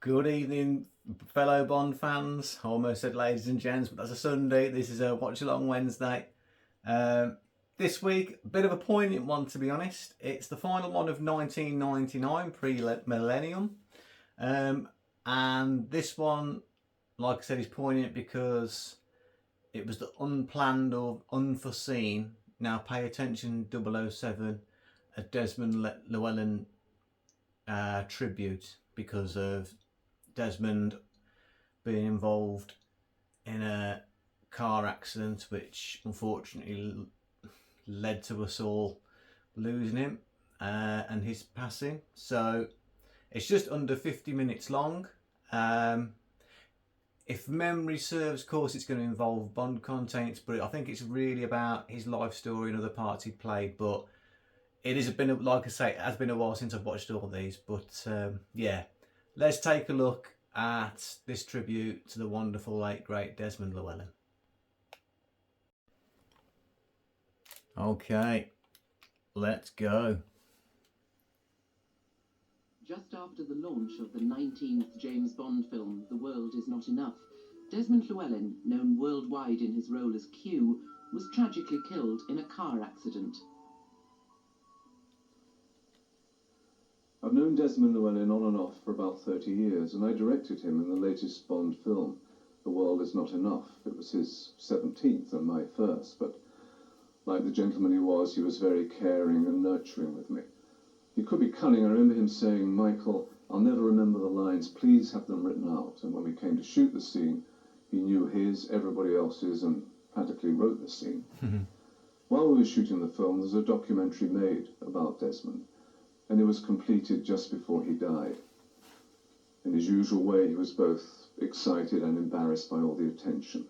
Good evening, fellow Bond fans. I almost said ladies and gents, but that's a Sunday. This is a Watchalong Wednesday. This week, a bit of a poignant one, to be honest. It's the final one of 1999, pre-millennium. And this one, like I said, is poignant because it was the unplanned or unforeseen. Now pay attention, 007, a Desmond Llewelyn tribute, because of Desmond being involved in a car accident which unfortunately led to us all losing him and his passing. So it's just under 50 minutes long. If memory serves, of course, it's going to involve Bond content, but I think it's really about his life story and other parts he played. But it has been, like I say, it has been a while since I've watched all these. But yeah, let's take a look at this tribute to the wonderful late great Desmond Llewelyn. Okay, let's go. Just after the launch of the 19th James Bond film, The World Is Not Enough, Desmond Llewelyn, known worldwide in his role as Q, was tragically killed in a car accident. I've known Desmond Llewelyn on and off for about 30 years, and I directed him in the latest Bond film, The World Is Not Enough. It was his 17th and my first, but like the gentleman he was very caring and nurturing with me. He could be cunning. I remember him saying, "Michael, I'll never remember the lines, please have them written out." And when we came to shoot the scene, he knew his, everybody else's, and practically wrote the scene. While we were shooting the film, there's a documentary made about Desmond, and it was completed just before he died. In his usual way, he was both excited and embarrassed by all the attention.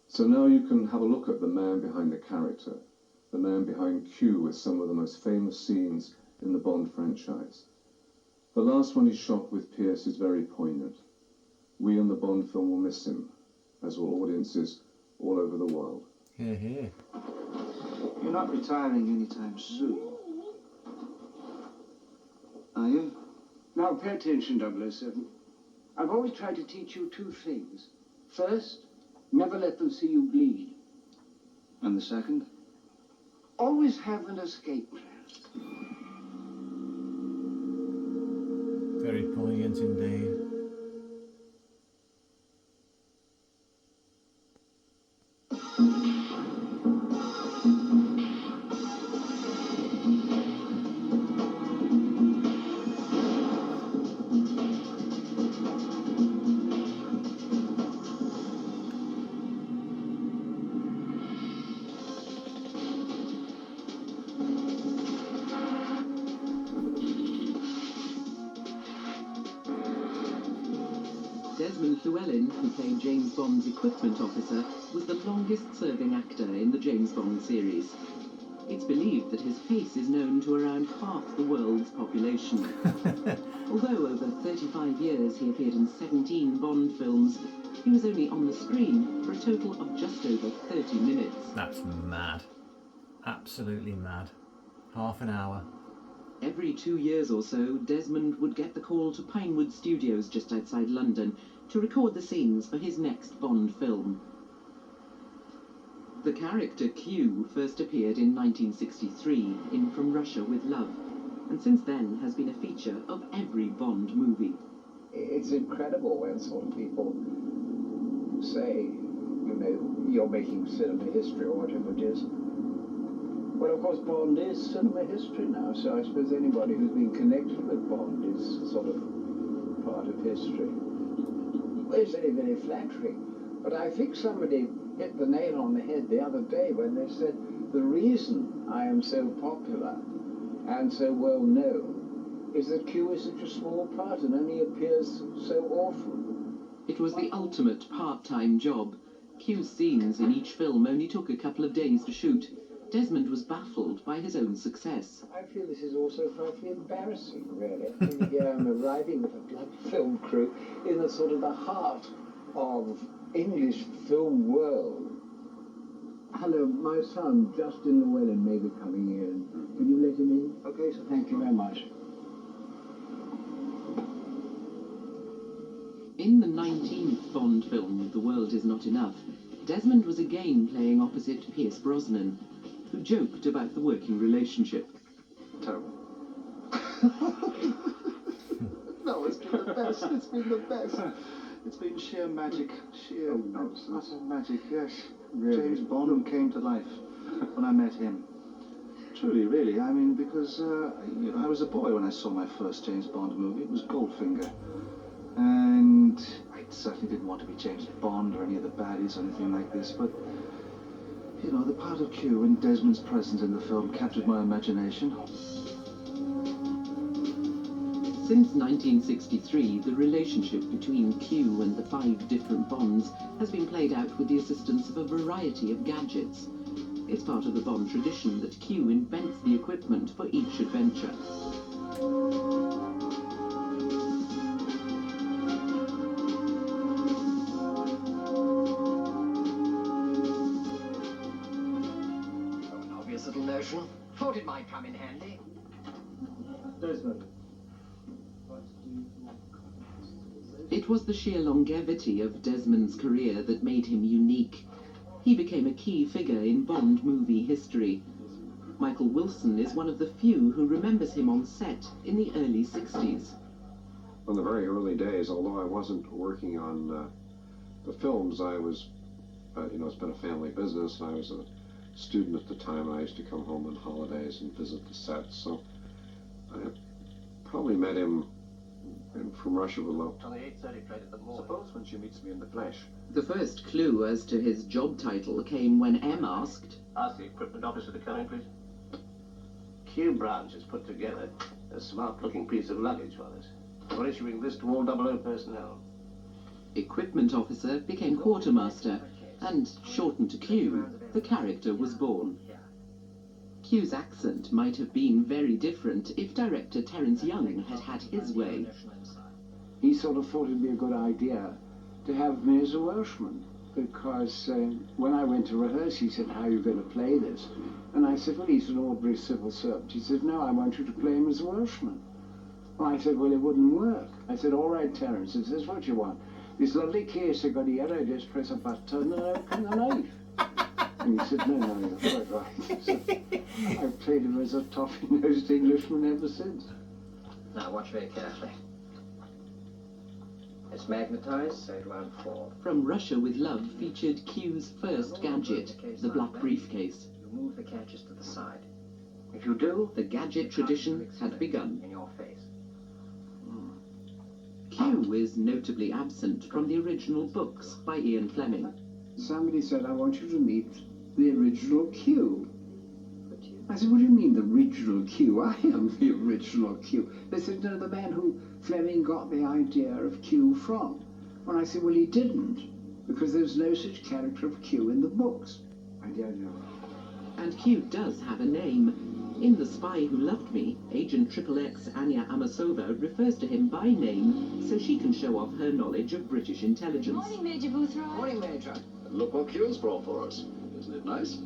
So now you can have a look at the man behind the character, the man behind Q, with some of the most famous scenes in the Bond franchise. The last one he shot with Pierce is very poignant. We in the Bond film will miss him, as will audiences all over the world. Hear, hear. You're not retiring anytime soon, are you? Now pay attention, 007. I've always tried to teach you two things. First, never let them see you bleed. And the second? Always have an escape plan. Very poignant indeed. Desmond Llewelyn, who played James Bond's equipment officer, was the longest-serving actor in the James Bond series. It's believed that his face is known to around half the world's population. Although over 35 years he appeared in 17 Bond films, he was only on the screen for a total of just over 30 minutes. That's mad. Absolutely mad. Half an hour. Every 2 years or so, Desmond would get the call to Pinewood Studios just outside London to record the scenes for his next Bond film. The character Q first appeared in 1963 in From Russia with Love, and since then has been a feature of every Bond movie. It's incredible when sort of people say, you know, you're making cinema history or whatever it is. Well, of course, Bond is cinema history now, so I suppose anybody who's been connected with Bond is sort of part of history. Well, it's very, very flattering. But I think somebody hit the nail on the head the other day when they said the reason I am so popular and so well known is that Q is such a small part and only appears so often. It was the ultimate part-time job. Q's scenes in each film only took a couple of days to shoot. Desmond was baffled by his own success. I feel this is also frightfully embarrassing, really. I mean, here I'm arriving with a blood film crew in the sort of the heart of English film world. Hello, my son, Justin Llewelyn, may be coming in. Can you let him in? Okay, sir. Thank you very much. In the 19th Bond film, The World Is Not Enough, Desmond was again playing opposite Pierce Brosnan, who joked about the working relationship. Terrible. No, it's been the best. It's been the best. It's been sheer magic. Sheer utter magic, yes. Really? James Bond came to life when I met him. Truly, really. I mean, because I was a boy when I saw my first James Bond movie. It was Goldfinger. And I certainly didn't want to be James Bond or any of the baddies or anything like this, but, you know, the part of Q and Desmond's presence in the film captured my imagination. Since 1963, the relationship between Q and the 5 different Bonds has been played out with the assistance of a variety of gadgets. It's part of the Bond tradition that Q invents the equipment for each adventure. An obvious little notion. Thought it might come in handy. Desmond. It was the sheer longevity of Desmond's career that made him unique. He became a key figure in Bond movie history. Michael Wilson is one of the few who remembers him on set in the early 60s. In the very early days, although I wasn't working on the films, I was, it's been a family business, and I was a student at the time, and I used to come home on holidays and visit the sets, so I probably met him from Russia with Love. On the 8:30 plate at the morning. Suppose when she meets me in the flesh. The first clue as to his job title came when M asked, Ask the equipment officer to come in, please. Q branch has put together a smart-looking piece of luggage for us. We're issuing this to all 00 personnel. Equipment officer became quartermaster, and shortened to Q, the character was born. Q's accent might have been very different if director Terence Young had had his way. He sort of thought it'd be a good idea to have me as a Welshman, because when I went to rehearse, he said, how are you going to play this? And I said, well, he's an ordinary civil servant. He said, no, I want you to play him as a Welshman. Well, I said, well, it wouldn't work. I said, all right, Terence, if this is what you want. This lovely case I got here, I just press a button and open the knife. And he said, no, you're quite right. So I've played him as a toffee-nosed Englishman ever since. Now, watch very carefully. It's magnetized, so it won't fall. From Russia with Love featured Q's first gadget, the black briefcase. You move the catches to the side. If you do, The gadget tradition had begun. in your face. Q is notably absent from the original books by Ian Fleming. Somebody said, I want you to meet the original Q. I said, what do you mean, the original Q? I am the original Q. They said, no, the man who Fleming got the idea of Q from. And I said, well, he didn't, because there's no such character of Q in the books. I don't know. And Q does have a name. In The Spy Who Loved Me, Agent XXX Anya Amasova refers to him by name so she can show off her knowledge of British intelligence. Morning, Major Boothroyd. Morning, Major. Look what Q's brought for us. Isn't it nice?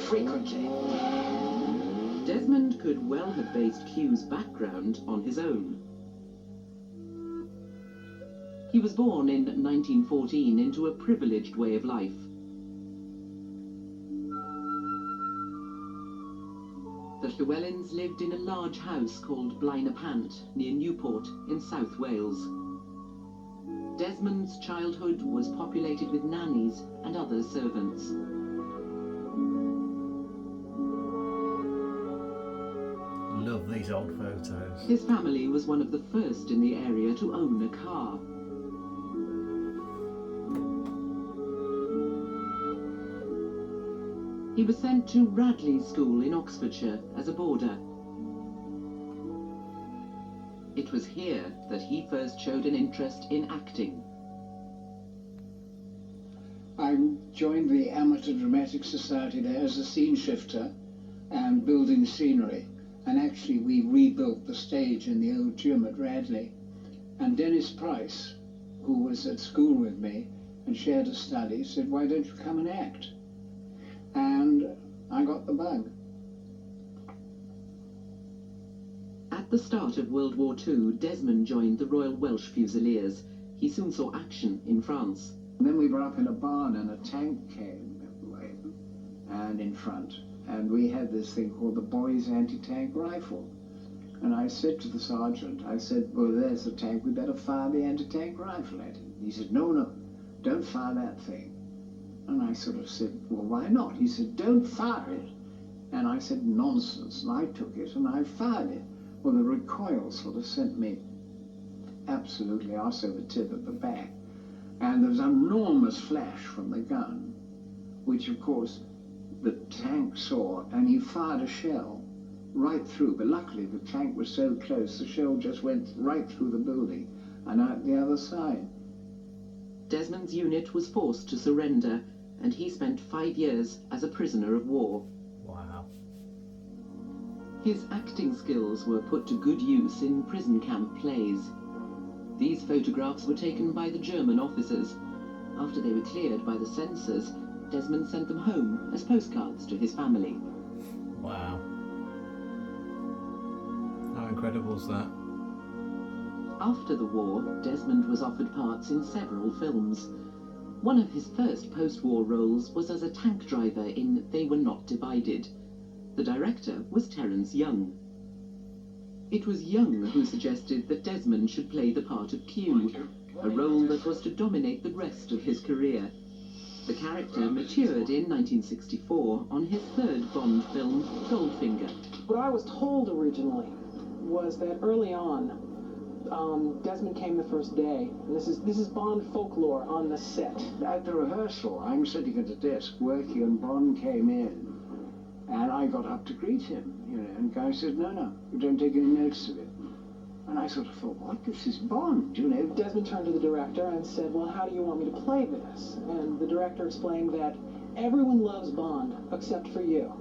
Frequently. Desmond could well have based Q's background on his own. He was born in 1914 into a privileged way of life. The Llewellyns lived in a large house called Blaenau Pant near Newport in South Wales. Desmond's childhood was populated with nannies and other servants. Love these old photos. His family was one of the first in the area to own a car. He was sent to Radley School in Oxfordshire as a boarder. It was here that he first showed an interest in acting. I joined the Amateur Dramatic Society there as a scene shifter and building scenery. And actually we rebuilt the stage in the old gym at Radley. And Dennis Price, who was at school with me and shared a study, said, why don't you come and act? And I got the bug. At At the start of World War II, Desmond joined the Royal Welsh Fusiliers. He soon saw action in France. And then we were up in a barn and a tank came and in front. And we had this thing called the boys' anti-tank rifle. And I said to the sergeant, I said, well, there's the tank, we better fire the anti-tank rifle at him. He said, no, no, don't fire that thing. And I sort of said, well, why not? He said, don't fire it. And I said, nonsense. And I took it and I fired it. Well, the recoil sort of sent me absolutely arse over tit at the back. And there was an enormous flash from the gun, which, of course, the tank saw, and he fired a shell right through. But luckily, the tank was so close, the shell just went right through the building and out the other side. Desmond's unit was forced to surrender, and he spent 5 years as a prisoner of war. Wow. His acting skills were put to good use in prison camp plays. These photographs were taken by the German officers. After they were cleared by the censors, Desmond sent them home as postcards to his family. Wow. How incredible is that? After the war, Desmond was offered parts in several films. One of his first post-war roles was as a tank driver in They Were Not Divided. The director was Terence Young. It was Young who suggested that Desmond should play the part of Q, a role that was to dominate the rest of his career. The character matured in 1964 on his third Bond film, Goldfinger. What I was told originally was that early on, Desmond came the first day, and this is Bond folklore on the set. At the rehearsal, I'm sitting at a desk working, and Bond came in, and I got up to greet him, and the guy said, no, you don't take any notice of it. And I sort of thought, what, this is Bond, Desmond turned to the director and said, well, how do you want me to play this? And the director explained that everyone loves Bond except for you,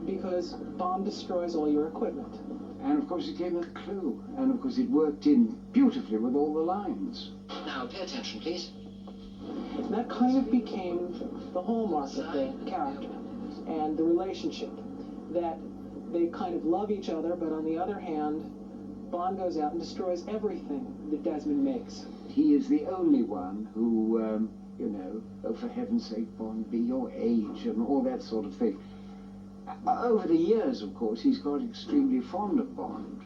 because Bond destroys all your equipment. And of course it gave me a clue, and of course it worked in beautifully with all the lines. Now, pay attention, please. And that kind of became the hallmark of the character and the relationship, that they kind of love each other, but on the other hand, Bond goes out and destroys everything that Desmond makes. He is the only one who, oh, for heaven's sake, Bond, be your age, and all that sort of thing. Over the years, of course, he's got extremely fond of Bond,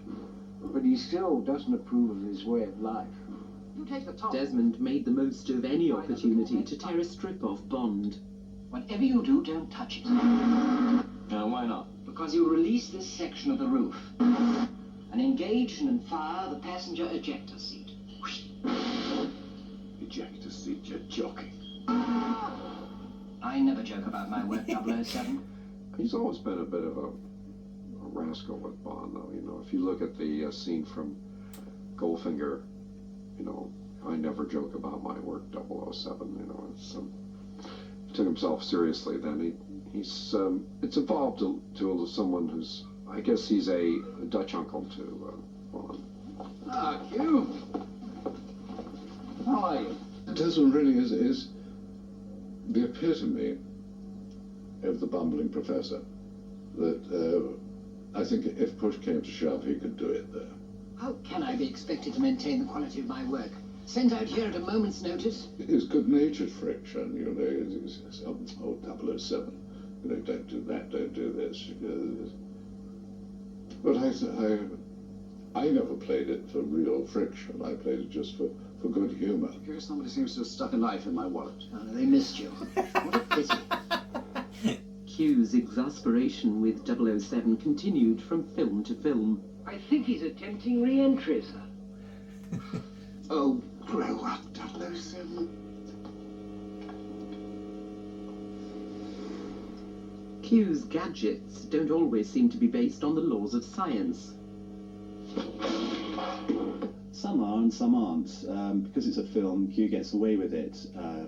but he still doesn't approve of his way of life. You take the top. Desmond made the most of any opportunity to tear a strip off Bond. Whatever you do, don't touch it. Why not? Because you release this section of the roof and engage and fire the passenger ejector seat. Ejector seat, you're joking. I never joke about my work, 007. He's always been a bit of a rascal with Bond, though. If you look at the scene from Goldfinger, I never joke about my work, 007. He took himself seriously then. It's evolved to someone who's, I guess he's a Dutch uncle to Bond. Ah, Q! How are you? Desmond really is the epitome of the bumbling professor. That I think if push came to shove, he could do it there. How can I be expected to maintain the quality of my work? Sent out here at a moment's notice? It's good-natured friction, It's, oh, 007, don't do that, don't do this. But I never played it for real friction. I played it just for good humour. Here somebody seems to have stuck a knife in my wallet. They missed you. What a pity. Q's exasperation with 007 continued from film to film. I think he's attempting re-entry, sir. Oh, grow up, 007. Q's gadgets don't always seem to be based on the laws of science. Some are and some aren't. Because it's a film, Q gets away with it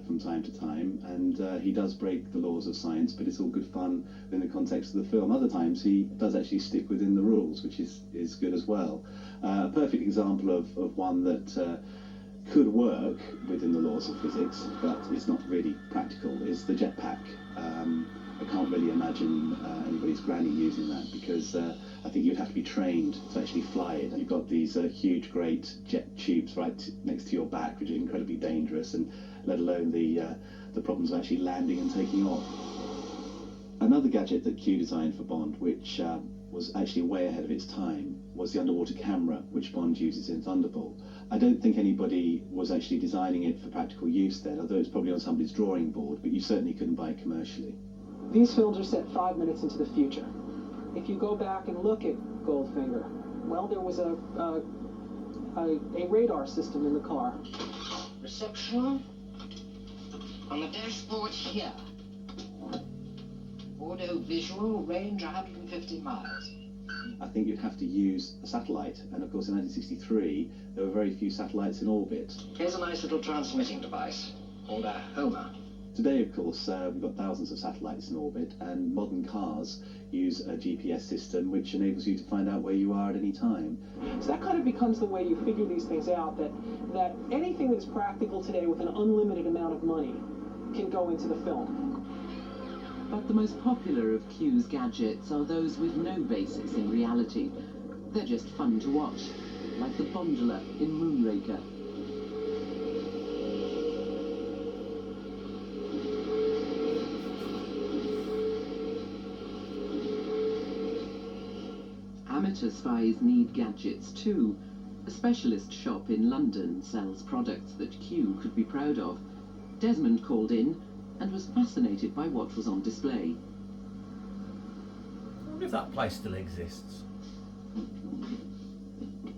from time to time, and he does break the laws of science, but it's all good fun in the context of the film. Other times he does actually stick within the rules, which is good as well. A perfect example of one that could work within the laws of physics, but it's not really practical, is the jetpack. I can't really imagine anybody's granny using that, because I think you'd have to be trained to actually fly it. You've got these huge, great jet tubes right next to your back, which are incredibly dangerous, and let alone the problems of actually landing and taking off. Another gadget that Q designed for Bond, which was actually way ahead of its time, was the underwater camera, which Bond uses in Thunderball. I don't think anybody was actually designing it for practical use then, although it's probably on somebody's drawing board, but you certainly couldn't buy it commercially. These films are set 5 minutes into the future. If you go back and look at Goldfinger, well, there was a radar system in the car. Reception on the dashboard here. Audio visual range 150 miles. I think you'd have to use a satellite, and of course in 1963 there were very few satellites in orbit. Here's a nice little transmitting device called a Homer. Today, of course, we've got thousands of satellites in orbit, and modern cars use a GPS system which enables you to find out where you are at any time. So that kind of becomes the way you figure these things out, that anything that is practical today with an unlimited amount of money can go into the film. But the most popular of Q's gadgets are those with no basis in reality. They're just fun to watch, like the Bondola in Moonraker. Amateur spies need gadgets too. A specialist shop in London sells products that Q could be proud of. Desmond called in and was fascinated by what was on display. I wonder if that place still exists.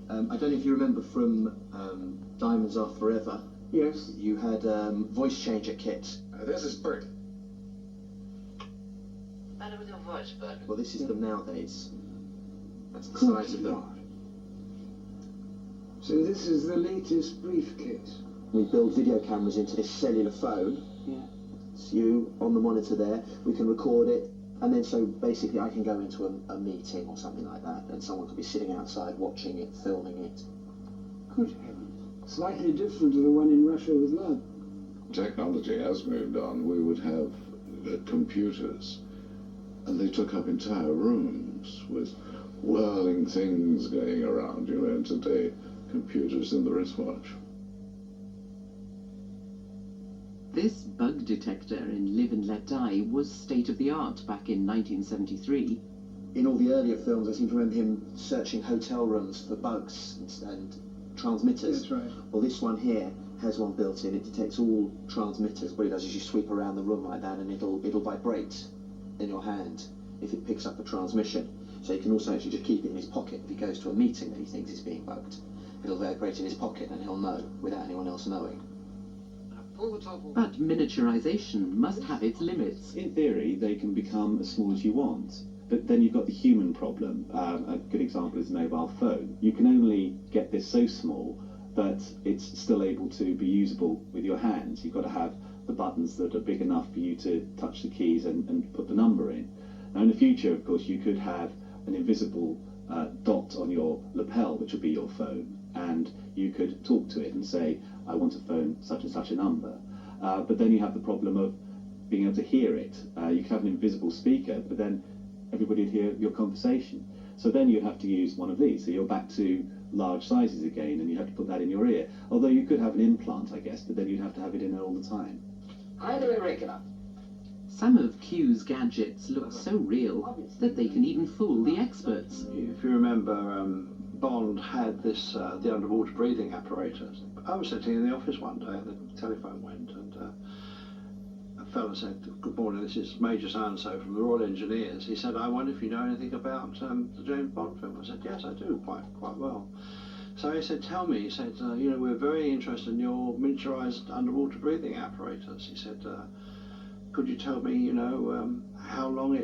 I don't know if you remember from Diamonds Are Forever. Yes. You had voice changer kit. This is Bert. Better with your voice, Bert. Well, this is them nowadays. That's the size of them. So this is the latest briefcase. We build video cameras into this cellular phone. Yeah. It's you on the monitor there. We can record it, and then so basically I can go into a meeting or something like that, and someone could be sitting outside watching it, filming it. Good heavens. Slightly different to the one in Russia with Love. Technology has moved on. We would have computers, and they took up entire rooms with whirling things going around. You know, and today, computers in the wristwatch. This bug detector in Live and Let Die was state-of-the-art back in 1973. In all the earlier films, I seem to remember him searching hotel rooms for bugs and transmitters. That's right. Well, this one here has one built in. It detects all transmitters. What it does is you sweep around the room like that, and it'll vibrate in your hand if it picks up a transmission. So you can also actually just keep it in his pocket. If he goes to a meeting that he thinks is being bugged, it'll vibrate in his pocket, and he'll know without anyone else knowing. But miniaturization must have its limits. In theory, they can become as small as you want, but then you've got the human problem. A good example is a mobile phone. You can only get this so small that it's still able to be usable with your hands. You've got to have the buttons that are big enough for you to touch the keys and put the number in. Now in the future, of course, you could have an invisible dot on your lapel, which would be your phone, and you could talk to it and say, I want to phone such and such a number. But then you have the problem of being able to hear it. You could have an invisible speaker, but then everybody would hear your conversation. So then you have to use one of these. So you're back to large sizes again, and you have to put that in your ear. Although you could have an implant, I guess, but then you'd have to have it in there all the time. Highly irregular. Some of Q's gadgets look so real that they can even fool the experts. If you remember, Bond had this, the underwater breathing apparatus. I was sitting in the office one day and the telephone went, and a fellow said, "Good morning, this is Major so-and-so from the Royal Engineers." He said, "I wonder if you know anything about the James Bond film." I said, "Yes, I do, quite well." So he said, "Tell me," he said, "you know, we're very interested in your miniaturized underwater breathing apparatus." He said, "Could you tell me, you know, how long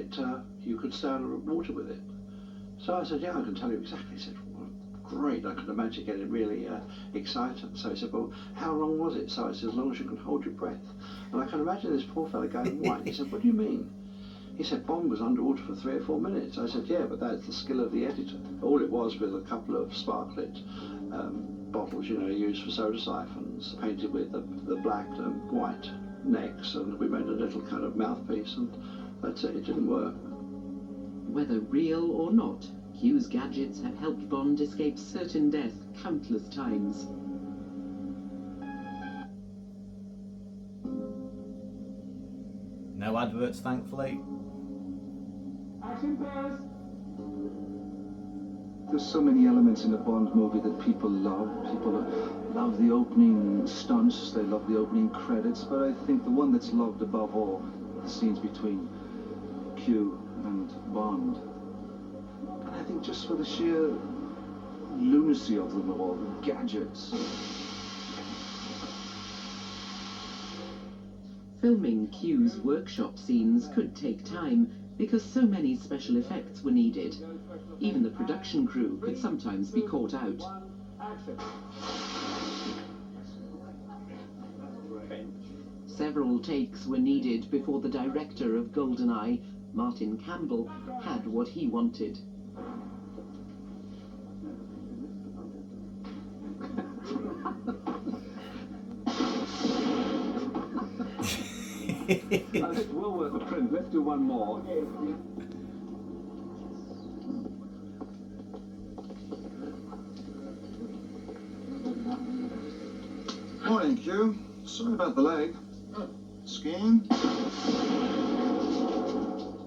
you could stay underwater with it?" So I said, "Yeah, I can tell you exactly." He said, "Well, great, I could imagine getting really excited." So he said, "Well, how long was it?" So I said, "As long as you can hold your breath." And I can imagine this poor fellow going white. He said, "What do you mean?" He said, "Bond was underwater for 3 or 4 minutes." I said, "Yeah, but that's the skill of the editor." All it was with a couple of sparklet bottles, you know, used for soda siphons, painted with the black and white necks, and we made a little kind of mouthpiece, and but it didn't work. Whether real or not, Q's gadgets have helped Bond escape certain death countless times. No adverts, thankfully. Action pairs. There's so many elements in a Bond movie that people love. People love the opening stunts, they love the opening credits, but I think the one that's loved above all are the scenes between Q and Bond. And I think just for the sheer lunacy of them all, the gadgets. Filming Q's workshop scenes could take time because so many special effects were needed. Even the production crew could sometimes be caught out. Several takes were needed before the director of GoldenEye, Martin Campbell, had what he wanted. It's well worth a print. Let's do one more. Morning, Q. Sorry about the leg. Skiing?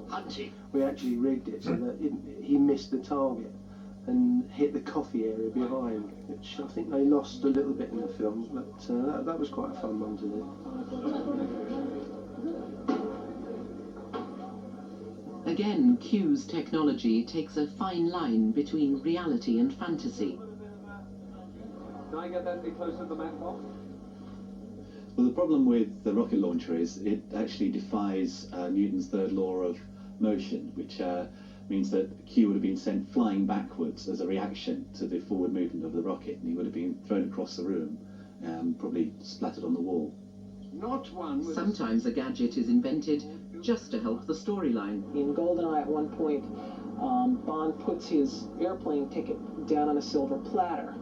Hunting. We actually rigged it so that he missed the target and hit the coffee area behind, which I think they lost a little bit in the film, but that was quite a fun one to do. Again, Q's technology takes a fine line between reality and fantasy. Can I get that a bit closer to the mat, Bob? Well, the problem with the rocket launcher is it actually defies Newton's third law of motion, which means that Q would have been sent flying backwards as a reaction to the forward movement of the rocket, and he would have been thrown across the room, probably splattered on the wall. Not one with Sometimes a gadget is invented just to help the storyline. In GoldenEye, at one point, Bond puts his airplane ticket down on a silver platter,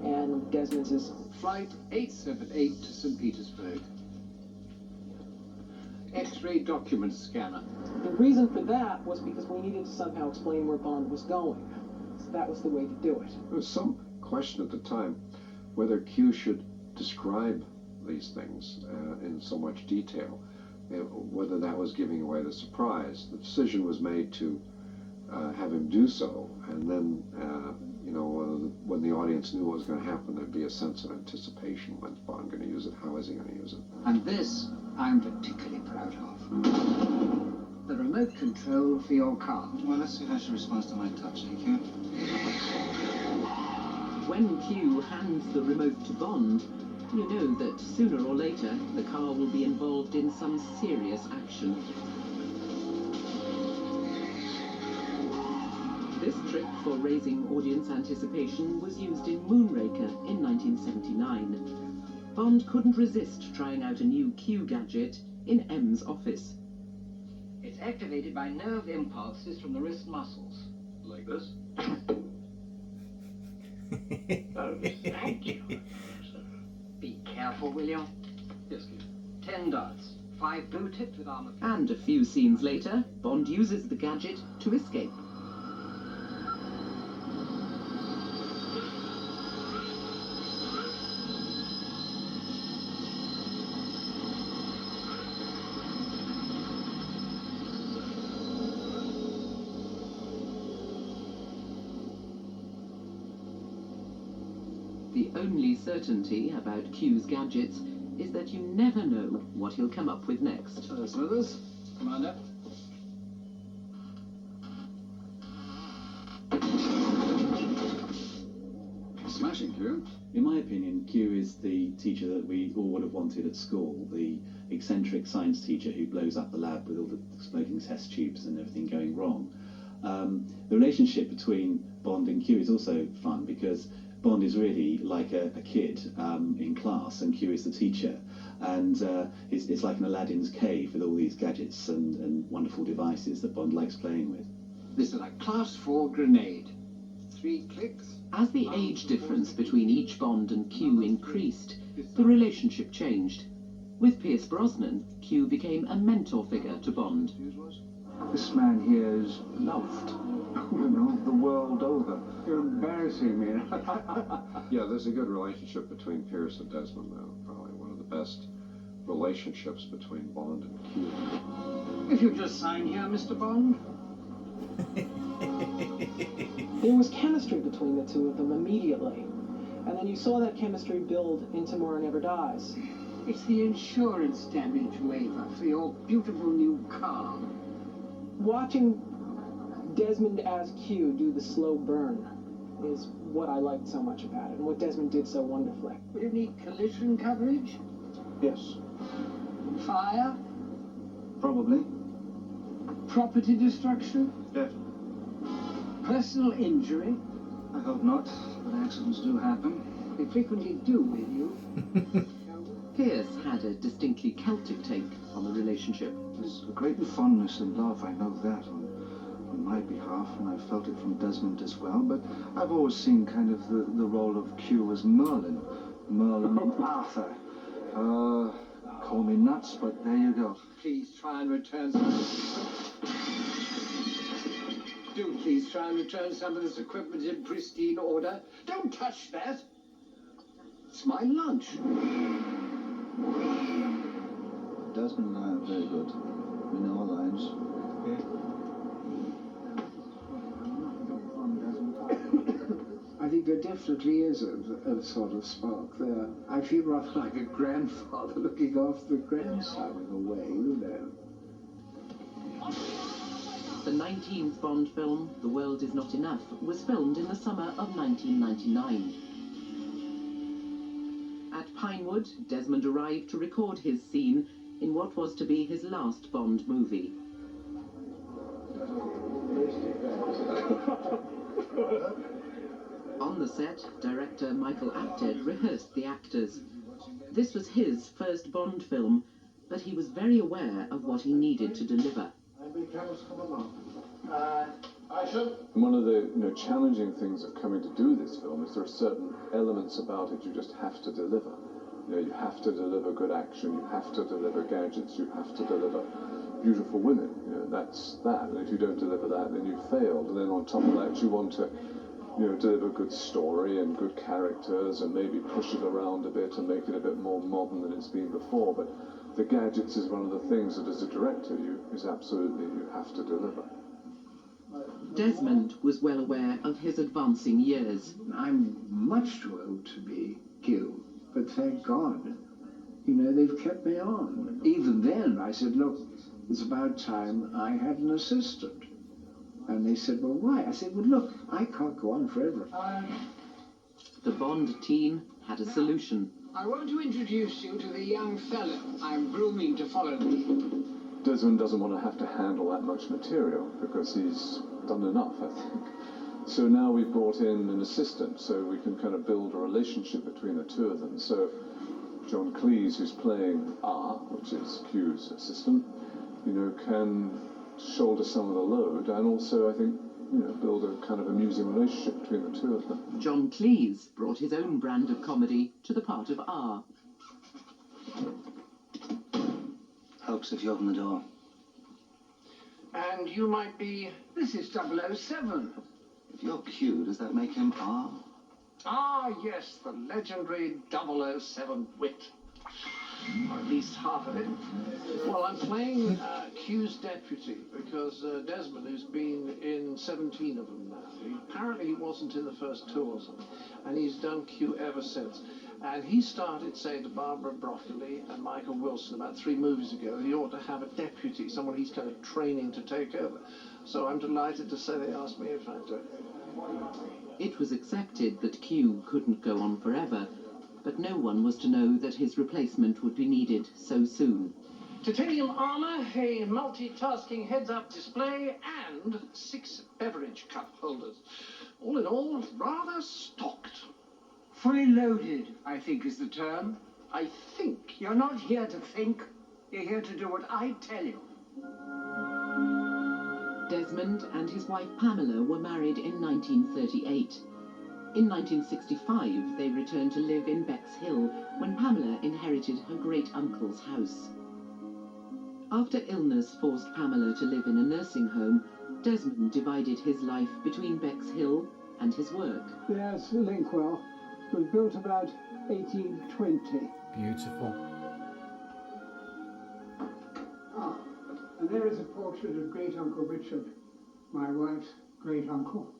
and Desmond says, Flight 878 to St. Petersburg. X-ray document scanner. the reason for that was because we needed to somehow explain where Bond was going. So that was the way to do it. There was some question at the time whether Q should describe these things in so much detail, whether that was giving away the surprise. The decision was made to have him do so, and then, you know, when the audience knew what was going to happen, there'd be a sense of anticipation. When's Bond going to use it? How is he going to use it? And this I'm particularly proud of. The remote control for your car. Well, let's see how she responds to my touch, Q. When Q hands the remote to Bond, you know that sooner or later the car will be involved in some serious action. This trick for raising audience anticipation was used in Moonraker in 1979. Bond couldn't resist trying out a new Q gadget in M's office. It's activated by nerve impulses from the wrist muscles. Like this? Oh, thank you. Be careful, will you? Yes, Q. 10 dots. 5 blue tipped with armor. And a few scenes later, Bond uses the gadget to escape. The only certainty about Q's gadgets is that you never know what he'll come up with next. Smithers, Commander. Smashing, Q. In my opinion, Q is the teacher that we all would have wanted at school, the eccentric science teacher who blows up the lab with all the exploding test tubes and everything going wrong. The relationship between Bond and Q is also fun because Bond is really like a kid in class, and Q is the teacher, and it's like an Aladdin's cave with all these gadgets and wonderful devices that Bond likes playing with. This is a class 4 grenade. 3 clicks. As the age difference between each Bond and Q increased, the relationship changed. With Pierce Brosnan, Q became a mentor figure to Bond. This man here is loved, you know, the world over. You're embarrassing me. Yeah, there's a good relationship between Pierce and Desmond, though. Probably one of the best relationships between Bond and Q. If you just sign here, Mr. Bond. There was chemistry between the two of them immediately. And then you saw that chemistry build in Tomorrow Never Dies. It's the insurance damage waiver for your beautiful new car. Watching Desmond as Q do the slow burn is what I liked so much about it, and what Desmond did so wonderfully. Would it need collision coverage? Yes, Fire? probably. Property destruction? Definitely. Personal injury? I hope not, but accidents do happen. They frequently do with you. Pierce had a distinctly Celtic take on the relationship. There's a great fondness and love, I know that, on my behalf, and I felt it from Desmond as well, but I've always seen kind of the role of Q as Merlin. Merlin Arthur. Call me nuts, but there you go. Please try and return some. Do please try and return some of this equipment in pristine order. Don't touch that. It's my lunch. Desmond and I are very good. We know our lines. I think there definitely is a sort of spark there. I feel rather like a grandfather looking after the grandson in a way, you know. The 19th Bond film, The World Is Not Enough, was filmed in the summer of 1999. At Pinewood, Desmond arrived to record his scene in what was to be his last Bond movie. On the set, director Michael Apted rehearsed the actors. This was his first Bond film, but he was very aware of what he needed to deliver. One of the challenging things of coming to do this film is there are certain elements about it you just have to deliver. You have to deliver good action, you have to deliver gadgets, you have to deliver beautiful women. That's that. And if you don't deliver that, then you've failed. And then on top of that, you want to deliver good story and good characters and maybe push it around a bit and make it a bit more modern than it's been before. But the gadgets is one of the things that as a director you have to deliver. Desmond was well aware of his advancing years. I'm much too old to be Q, but thank God, they've kept me on. Even then, I said, look, it's about time I had an assistant. And they said, well, why? I said, well, look, I can't go on forever. The Bond team had a solution. I want to introduce you to the young fellow I'm grooming to follow me. Desmond doesn't want to have to handle that much material because he's done enough, I think. So now we've brought in an assistant so we can kind of build a relationship between the two of them. So John Cleese, who's playing R, which is Q's assistant, can shoulder some of the load and also, I think, build a kind of amusing relationship between the two of them. John Cleese brought his own brand of comedy to the part of R. Helps if you open the door. And you might be... This is 007. If you're Q, does that make him R? Ah, yes, the legendary 007 wit. Or at least half of it. Well, I'm playing Q's deputy because Desmond has been in 17 of them now. Apparently he wasn't in the first two or something, and he's done Q ever since. And he started saying to Barbara Broccoli and Michael Wilson about 3 movies ago he ought to have a deputy, someone he's kind of training to take over. So I'm delighted to say they asked me if I'd do it. It was accepted that Q couldn't go on forever, but no one was to know that his replacement would be needed so soon. Titanium armor, a multitasking heads-up display, and 6 beverage cup holders. All in all, rather stocked. Fully loaded, I think is the term. I think. You're not here to think. You're here to do what I tell you. Desmond and his wife Pamela were married in 1938. In 1965, they returned to live in Bexhill when Pamela inherited her great-uncle's house. After illness forced Pamela to live in a nursing home, Desmond divided his life between Bexhill and his work. There's Linkwell. It was built about 1820. Beautiful. And there is a portrait of great-uncle Richard, my wife's great-uncle,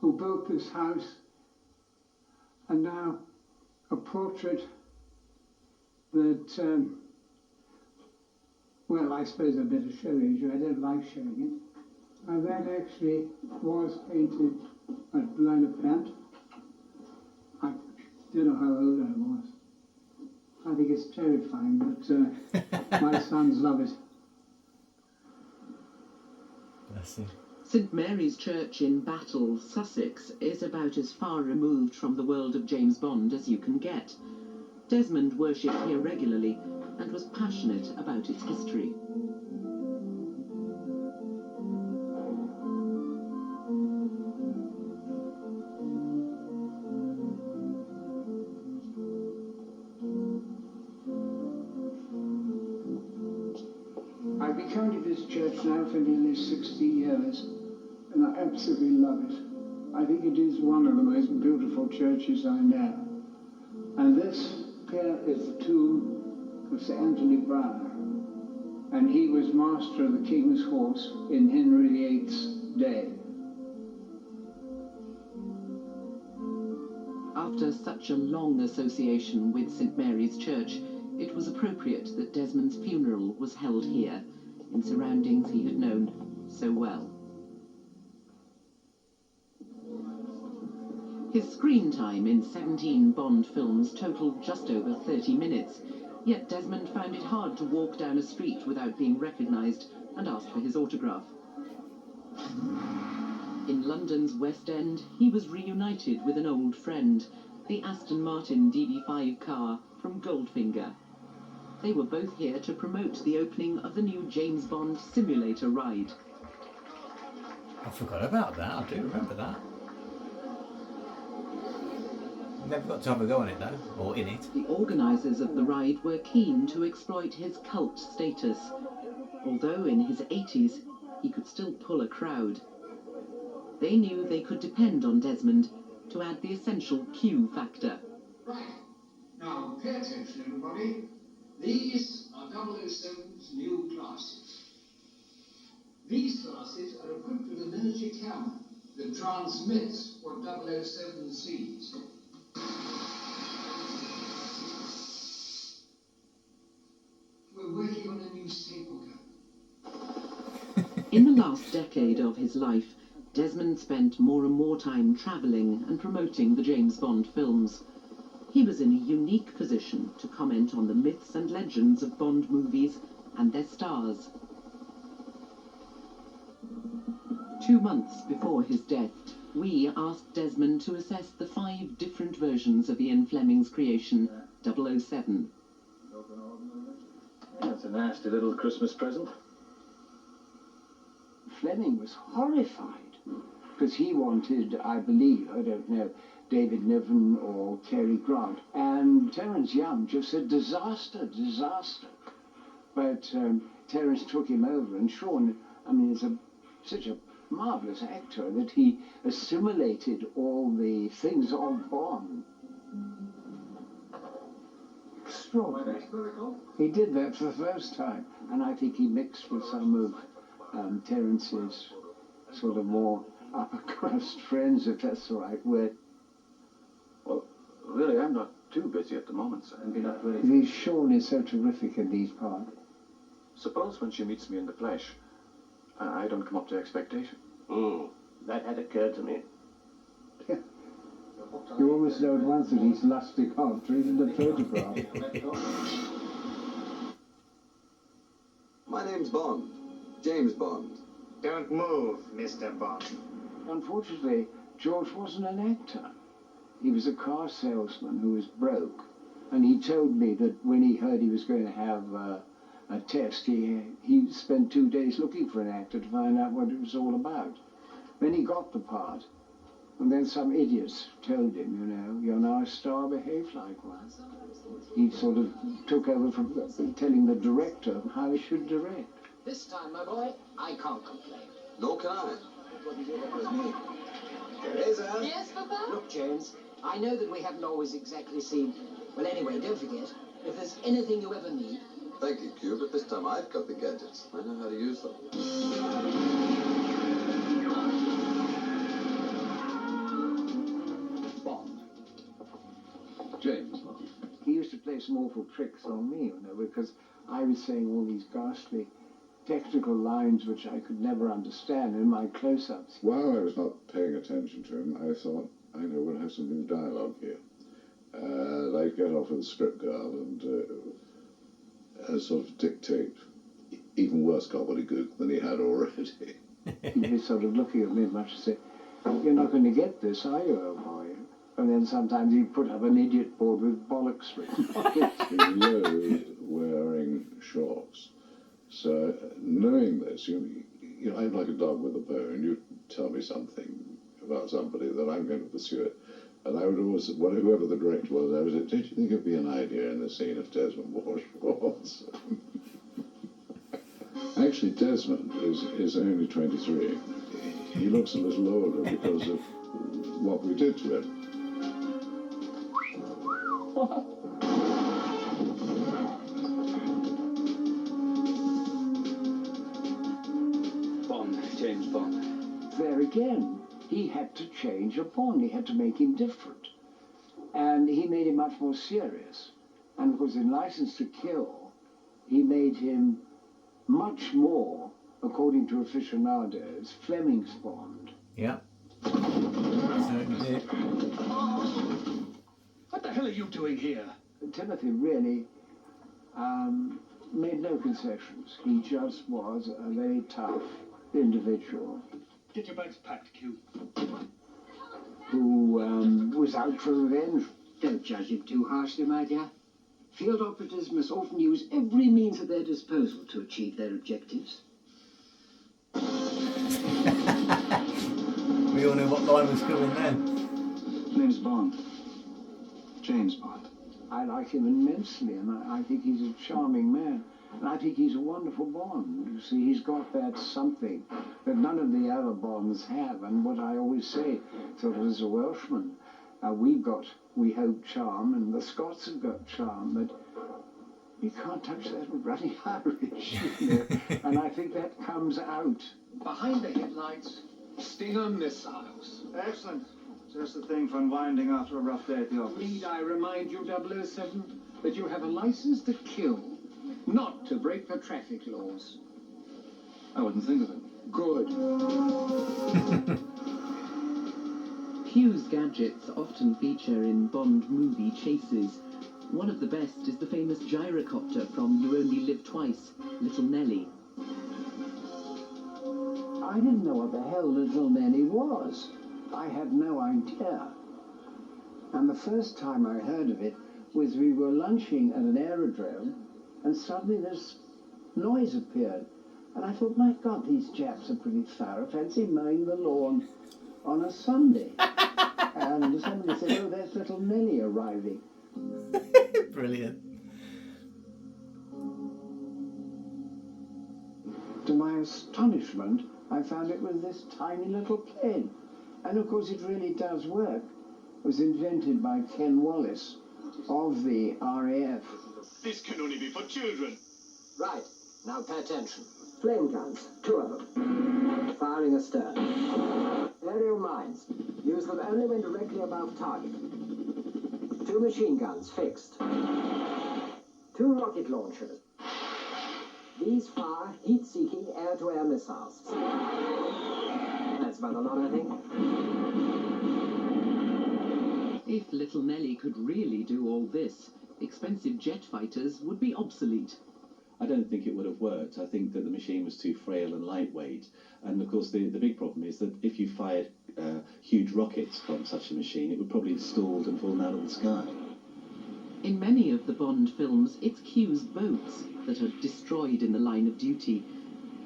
who built this house. And now a portrait that, well, I suppose I better show you. I don't like showing it. And that actually was painted at Blenheim. I don't know how old I was. I think it's terrifying, but my sons love it. Bless you. St Mary's Church in Battle, Sussex, is about as far removed from the world of James Bond as you can get. Desmond worshipped here regularly and was passionate about its history. I've been coming to this church now for nearly 60 years, and I absolutely love it. I think it is one of the most beautiful churches I know. And this here is the tomb of Sir Anthony Browne, and he was master of the King's Horse in Henry VIII's day. After such a long association with St Mary's Church, it was appropriate that Desmond's funeral was held here, in surroundings he had known so well. His screen time in 17 Bond films totalled just over 30 minutes, yet Desmond found it hard to walk down a street without being recognised and asked for his autograph. In London's West End, he was reunited with an old friend, the Aston Martin DB5 car from Goldfinger. They were both here to promote the opening of the new James Bond simulator ride. I forgot about that. I do remember that. Never got to have a go on it though, or in it. The organisers of the ride were keen to exploit his cult status. Although in his 80s, he could still pull a crowd. They knew they could depend on Desmond to add the essential Q factor. Right. Now, pay attention, everybody. These are 007's new classes. These classes are equipped with an energy camera that transmits what 007 sees. We're working on a new staple gun. In the last decade of his life, Desmond spent more and more time travelling and promoting the James Bond films. He was in a unique position to comment on the myths and legends of Bond movies and their stars. 2 months before his death, we asked Desmond to assess the 5 different versions of Ian Fleming's creation, 007. That's a nasty little Christmas present. Fleming was horrified because he wanted, I believe, I don't know, David Niven or Cary Grant. And Terence Young just said, disaster, disaster. But Terence took him over, and Sean, I mean, is such a marvellous actor that he assimilated all the things of Bond. Extraordinary. He did that for the first time, and I think he mixed with some of Terence's sort of more upper crust friends, if that's the right word. Well, really, I'm not too busy at the moment, sir. Sean is so terrific in these parts. Suppose when she meets me in the flesh, I don't come up to expectation. That had occurred to me. Yeah. You always know at once that he's lusting after it in the photograph. My name's Bond. James Bond. Don't move, Mr. Bond. Unfortunately, George wasn't an actor. He was a car salesman who was broke. And he told me that when he heard he was going to have a test, he spent 2 days looking for an actor to find out what it was all about. Then he got the part, And then some idiots told him, you know, you're now a star, behave like one. He sort of took over from telling the director how he should direct. This time, my boy, I can't complain. Nor can I. Teresa? Yes, Papa? Look, James, I know that we haven't always exactly seen... Well, anyway, don't forget, if there's anything you ever need... Thank you, Q, but this time I've got the gadgets. I know how to use them. Bond. James Bond. He used to play some awful tricks on me, you know, because I was saying all these ghastly technical lines which I could never understand in my close-ups. While I was not paying attention to him, I thought, I know we'll have some new dialogue here. I'd get off with the script girl and sort of dictate even worse gobbledygook than he had already. He'd be sort of looking at me much to say, you're not going to get this, are you, old boy? And then sometimes he'd put up an idiot board with bollocks written on it. He knows wearing shorts. So knowing this, you know, I'm like a dog with a bone. You tell me something about somebody that I'm going to pursue it. And I would always, whoever the director was, I would say, don't you think it'd be an idea in the scene if Desmond wore shorts? Actually, Desmond is only 23. He looks a little older because of what we did to him. Bond, James Bond. There again, he had to change a Bond. He had to make him different. And he made him much more serious. And of course, in License to Kill, he made him much more, according to aficionados, Fleming's Bond. Yeah. Certainly did. What the hell are you doing here? Timothy really made no concessions. He just was a very tough individual. Get your bags packed, Q. Who was out for revenge. Don't judge him too harshly, my dear. Field operatives must often use every means at their disposal to achieve their objectives. We all know what line was coming then. Name's Bond. James Bond. I like him immensely, and I think he's a charming man. And I think he's a wonderful Bond. You see, he's got that something that none of the other Bonds have. And what I always say, sort of as a Welshman, we've got, we hope, charm, and the Scots have got charm, but you can't touch that ruddy Irish, you know. And I think that comes out. Behind the headlights, Stinger missiles. Excellent. Just the thing for unwinding after a rough day at the office. Need I remind you, 007, that you have a license to kill, not to break the traffic laws. I wouldn't think of it. Good. Q's gadgets often feature in Bond movie chases. One of the best is the famous gyrocopter from You Only Live Twice, Little Nelly. I didn't know what the hell Little Nelly was. I had no idea. And the first time I heard of it was we were lunching at an aerodrome, and suddenly this noise appeared. And I thought, my God, these chaps are pretty thorough. Fancy mowing the lawn on a Sunday. And somebody said, oh, there's Little Nelly arriving. Brilliant. To my astonishment, I found it was this tiny little plane. And of course it really does work. It was invented by Ken Wallace of the RAF. This can only be for children. Right, now pay attention. Flame guns, 2 of them. Firing astern. Aerial mines. Use them only when directly above target. 2 machine guns, fixed. 2 rocket launchers. These fire heat-seeking air-to-air missiles. That's about a lot, I think. If Little Nelly could really do all this, expensive jet fighters would be obsolete. I don't think it would have worked. I think that the machine was too frail and lightweight. And of course the big problem is that if you fired huge rockets from such a machine, it would probably have stalled and fallen out of the sky. In many of the Bond films, it's Q's boats that are destroyed in the line of duty.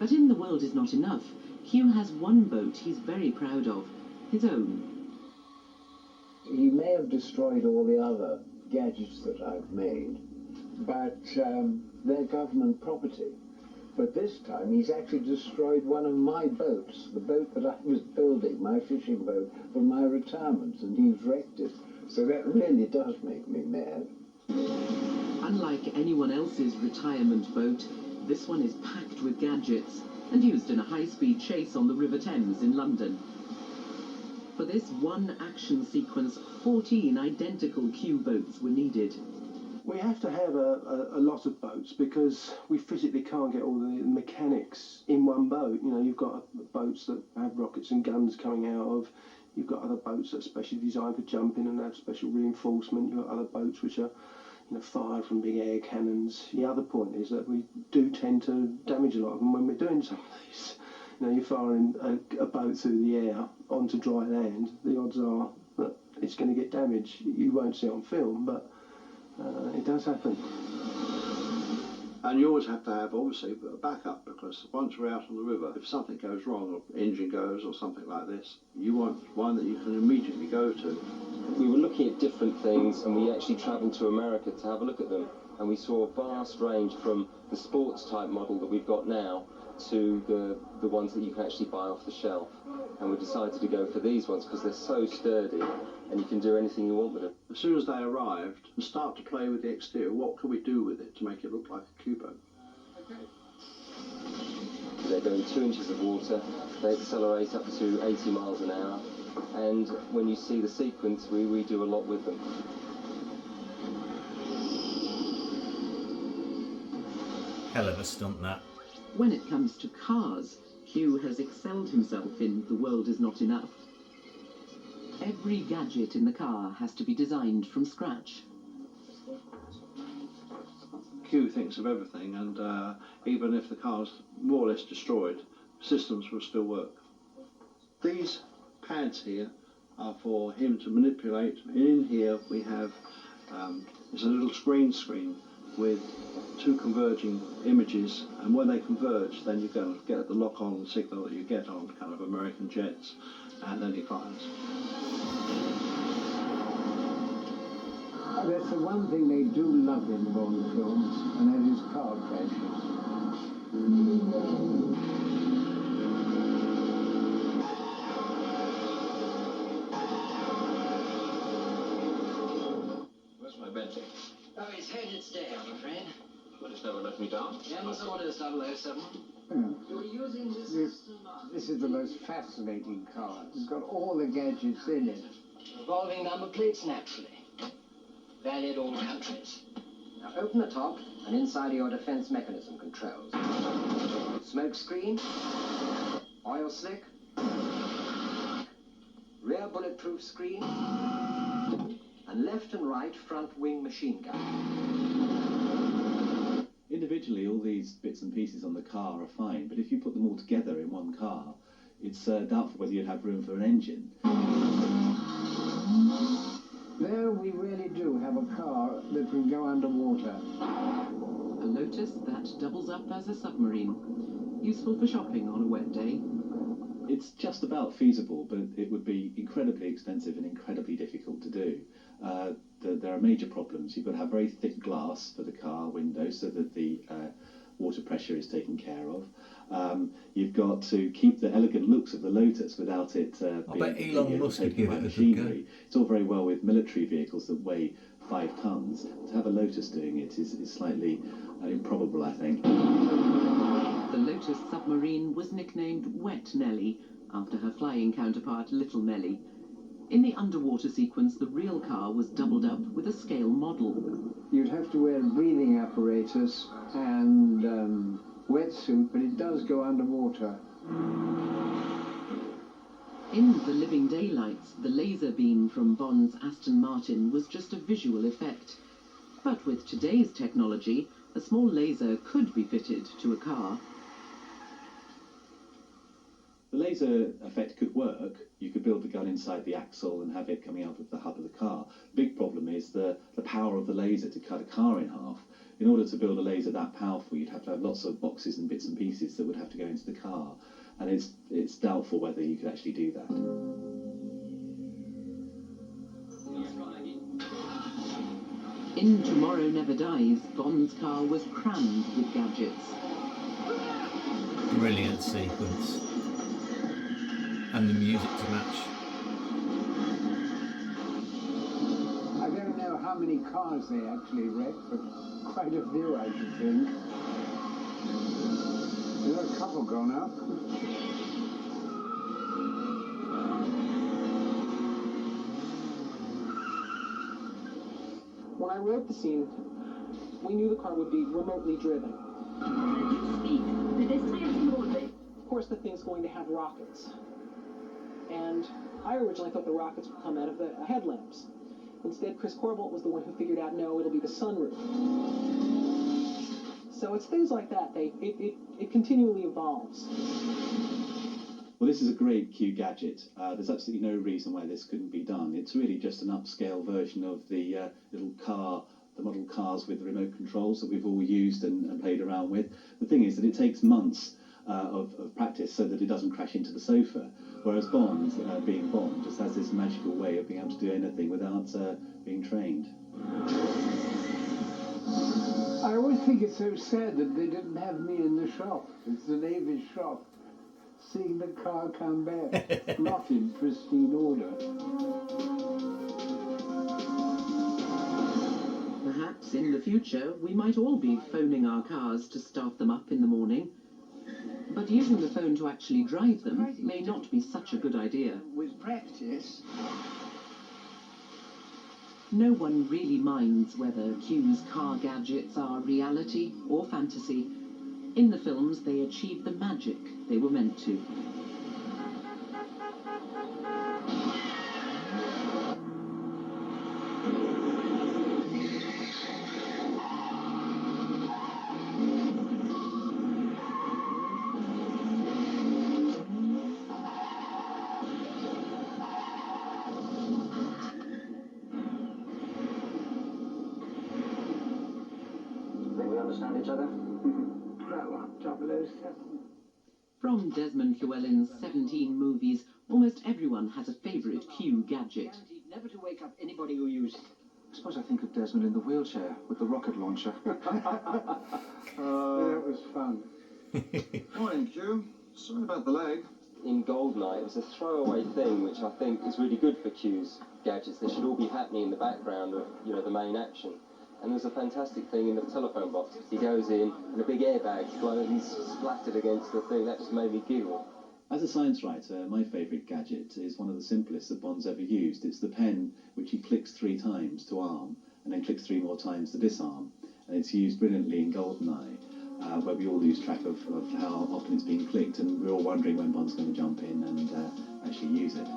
But in The World Is Not Enough, Q has one boat he's very proud of, his own. he may have destroyed all the other gadgets that I've made, but they're government property. But this time he's actually destroyed one of my boats, the boat that I was building, my fishing boat, for my retirement, and he's wrecked it. So that really does make me mad. Unlike anyone else's retirement boat, this one is packed with gadgets and used in a high-speed chase on the River Thames in London. For this one action sequence, 14 identical Q boats were needed. We have to have a lot of boats because we physically can't get all the mechanics in one boat. You know, you've got boats that have rockets and guns coming out of. You've got other boats that are specially designed for jumping and have special reinforcement. You've got other boats which are, you know, fired from big air cannons. The other point is that we do tend to damage a lot of them when we're doing some of these. You know, you're firing a boat through the air onto dry land. The odds are that it's going to get damaged. You won't see it on film, but it does happen. And you always have to have, obviously, a backup, because once we're out on the river, if something goes wrong, or engine goes, or something like this, you want one that you can immediately go to. We were looking at different things, and we actually travelled to America to have a look at them, and we saw a vast range from the sports type model that we've got now to the ones that you can actually buy off the shelf. And we decided to go for these ones because they're so sturdy and you can do anything you want with them. As soon as they arrived and start to play with the exterior, what can we do with it to make it look like a Q-boat? They go in 2 inches of water, they accelerate up to 80 miles an hour, and when you see the sequence, we do a lot with them. Hell of a stunt, that. When it comes to cars, Q has excelled himself in The World Is Not Enough. Every gadget in the car has to be designed from scratch. Q thinks of everything, and even if the car's more or less destroyed, systems will still work. These pads here are for him to manipulate. In here we have it's a little screen with 2 converging images, and when they converge, then you're going to get the lock-on signal that you get on kind of American jets, and then he fires. That's the one thing they do love in Bond films, and that is car crashes. Where's my Bentley? Oh, he's headed today, I'm afraid. But it's never let me down. M's orders 007. You're using this This is the most fascinating car. It's got all the gadgets in it. Revolving number plates, naturally. Valid all countries. Now open the top, and inside are your defense mechanism controls. Smoke screen, oil slick, rear bulletproof screen, and left and right front wing machine gun. Individually, all these bits and pieces on the car are fine, but if you put them all together in one car, it's doubtful whether you'd have room for an engine. There we really do have a car that can go underwater. A Lotus that doubles up as a submarine. Useful for shopping on a wet day. It's just about feasible, but it would be incredibly expensive and incredibly difficult to do. There are major problems. You've got to have very thick glass for the car window so that the water pressure is taken care of. You've got to keep the elegant looks of the Lotus without it I bet Elon Musk could give it a good go. It's all very well with military vehicles that weigh 5 tons. To have a Lotus doing it is slightly improbable, I think. The Lotus submarine was nicknamed Wet Nellie, after her flying counterpart Little Nellie. In the underwater sequence, the real car was doubled up with a scale model. You'd have to wear a breathing apparatus and wetsuit, but it does go underwater. In The Living Daylights, the laser beam from Bond's Aston Martin was just a visual effect. But with today's technology, a small laser could be fitted to a car. The laser effect could work. You could build the gun inside the axle and have it coming out of the hub of the car. Big problem is the power of the laser to cut a car in half. In order to build a laser that powerful, you'd have to have lots of boxes and bits and pieces that would have to go into the car. And it's doubtful whether you could actually do that. In Tomorrow Never Dies, Bond's car was crammed with gadgets. Brilliant sequence. And the music to match. I don't know how many cars they actually wrecked, but quite a few, I should think. There's a couple gone up. When I wrote the scene, we knew the car would be remotely driven. Of course, the thing's going to have rockets. And I originally thought the rockets would come out of the headlamps. Instead, Chris Corbolt was the one who figured out, no, it'll be the sunroof. So it's things like that. It continually evolves. Well, this is a great Q gadget. There's absolutely no reason why this couldn't be done. It's really just an upscale version of the little car, the model cars with the remote controls that we've all used and played around with. The thing is that it takes months of practice so that it doesn't crash into the sofa, whereas Bond, being Bond, just has this magical way of being able to do anything without being trained. I always think it's so sad that they didn't have me in the shop. It's the Navy shop. Seeing the car come back, not in pristine order. Perhaps in the future, we might all be phoning our cars to start them up in the morning. But using the phone to actually drive them may not be such a good idea. With practice. No one really minds whether Q's car gadgets are reality or fantasy. In the films, they achieve the magic they were meant to. Think we understand each other? Well, 007. From Desmond Llewelyn's 17 movies, almost everyone has a favourite Q gadget. Never to wake up anybody who uses it. I suppose I think of Desmond in the wheelchair with the rocket launcher. That was fun. Morning, Q. Sorry about the leg. In Goldeneye, it was a throwaway thing, which I think is really good for Q's gadgets. They should all be happening in the background of, the main action. And there's a fantastic thing in the telephone box. He goes in, and a big airbag flows, and he's splattered against the thing. That just made me giggle. As a science writer, my favourite gadget is one of the simplest that Bond's ever used. It's the pen which he clicks 3 times to arm, and then clicks 3 more times to disarm. And it's used brilliantly in Goldeneye, where we all lose track of how often it's being clicked, and we're all wondering when Bond's going to jump in and actually use it.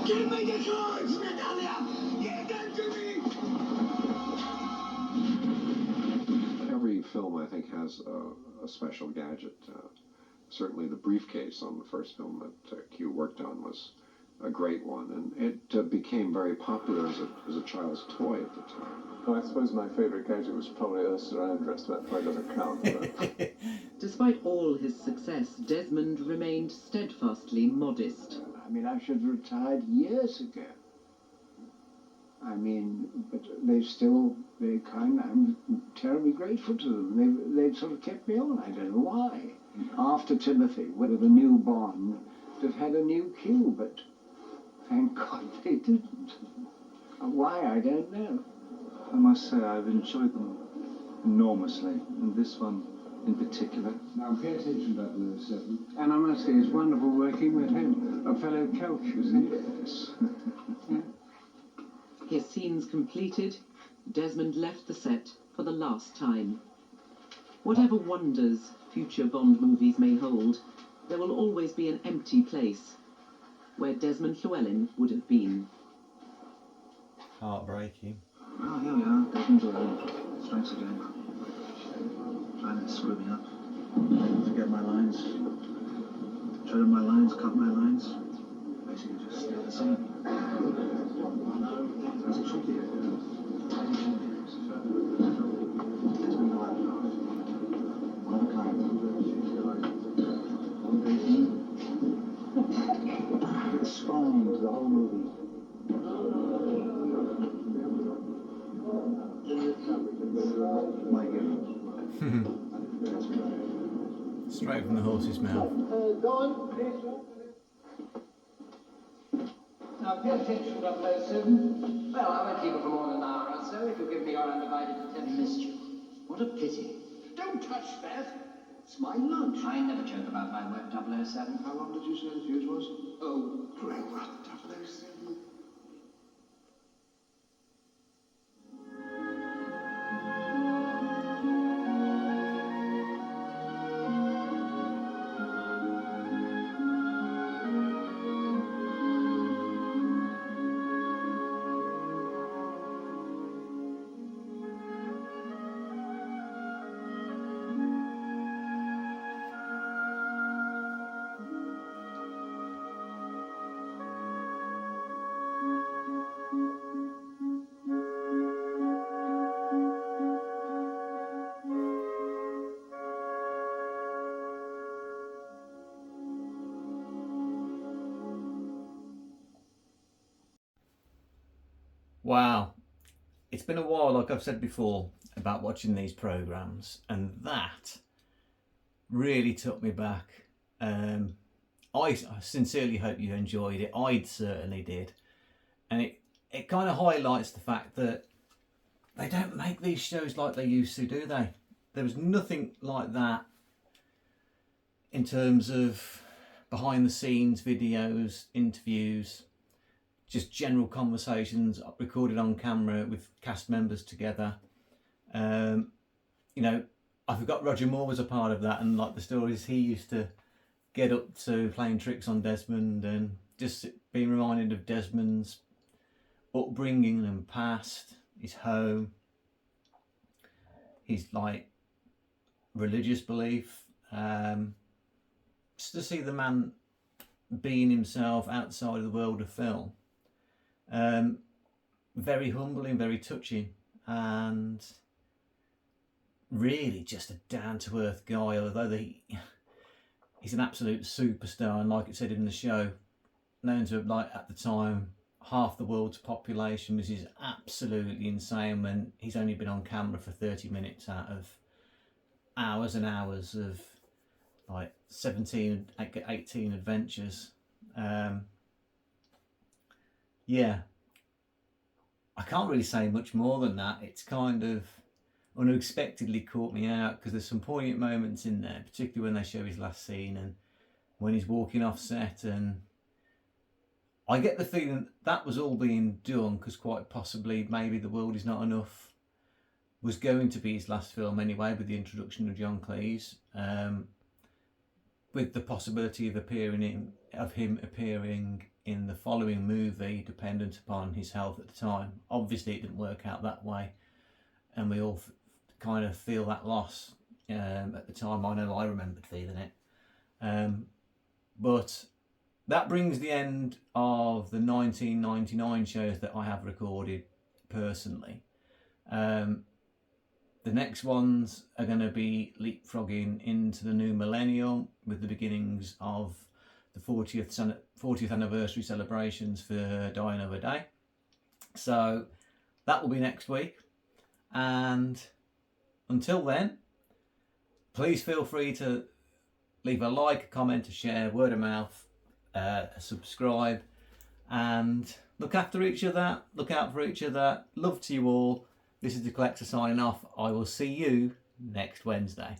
Give me the cards, Natalia! Give them to me! Every film, I think, has a special gadget. Certainly the briefcase on the first film that Q worked on was a great one, and it became very popular as a child's toy at the time. Well, I suppose my favourite gadget was probably Ursula Andress, but that probably doesn't count. But... Despite all his success, Desmond remained steadfastly modest. I mean, I should have retired years ago. I mean, but I'm terribly grateful to them. They sort of kept me on. I don't know why. After Timothy, with a new Bond, they've had a new Q, but thank God they didn't. Why, I don't know. I must say I've enjoyed them enormously, and this one in particular. Now pay attention, 007. And I must say, it's wonderful working with him, a fellow coach, isn't it? Yes. His scenes completed, Desmond left the set for the last time. Whatever wonders future Bond movies may hold, there will always be an empty place where Desmond Llewelyn would have been. Heartbreaking. Oh, here we are, Desmond Llewelyn. Strikes again. Trying to screw me up. Forget my lines. Shred my lines, cut my lines. Basically just stay the same. How's it tricky? Desmond Llewelyn. One of a kind. It's spine to the whole movie. straight from the horse's mouth. Go on, please. Now pay attention, 007. Well, I won't keep it for more than an hour or so if you give me your undivided attention. Missed you. What a pity. Don't touch that. It's my lunch. I never joke about my work, 007. How long did you say the fuse was? Oh, great. 007. Wow, it's been a while, like I've said before, about watching these programmes, and that really took me back. I sincerely hope you enjoyed it. I certainly did, and it kind of highlights the fact that they don't make these shows like they used to, do they? There was nothing like that in terms of behind the scenes videos, interviews, just general conversations recorded on camera with cast members together. You know, I forgot Roger Moore was a part of that, and like the stories he used to get up to playing tricks on Desmond, and just being reminded of Desmond's upbringing and past, his home, his like religious belief. Just to see the man being himself outside of the world of film. Very humbling, very touching, and really just a down-to-earth guy, although he's an absolute superstar, and like it said in the show, known to have, like, at the time, half the world's population, which is absolutely insane when he's only been on camera for 30 minutes out of hours and hours of like 17, 18 adventures. Yeah, I can't really say much more than that. It's kind of unexpectedly caught me out, because there's some poignant moments in there, particularly when they show his last scene and when he's walking off set, and I get the feeling that was all being done because quite possibly maybe The World Is Not Enough was going to be his last film anyway, with the introduction of John Cleese, with the possibility of him appearing in the following movie, dependent upon his health at the time. Obviously it didn't work out that way, and we all kind of feel that loss at the time. I know I remembered feeling it. But that brings the end of the 1999 shows that I have recorded personally. The next ones are going to be leapfrogging into the new millennium with the beginnings of the 40th anniversary celebrations for Die Another Day. So that will be next week. And until then, please feel free to leave a like, a comment, a share, word of mouth, subscribe, and look after each other, look out for each other. Love to you all. This is the Collector signing off. I will see you next Wednesday.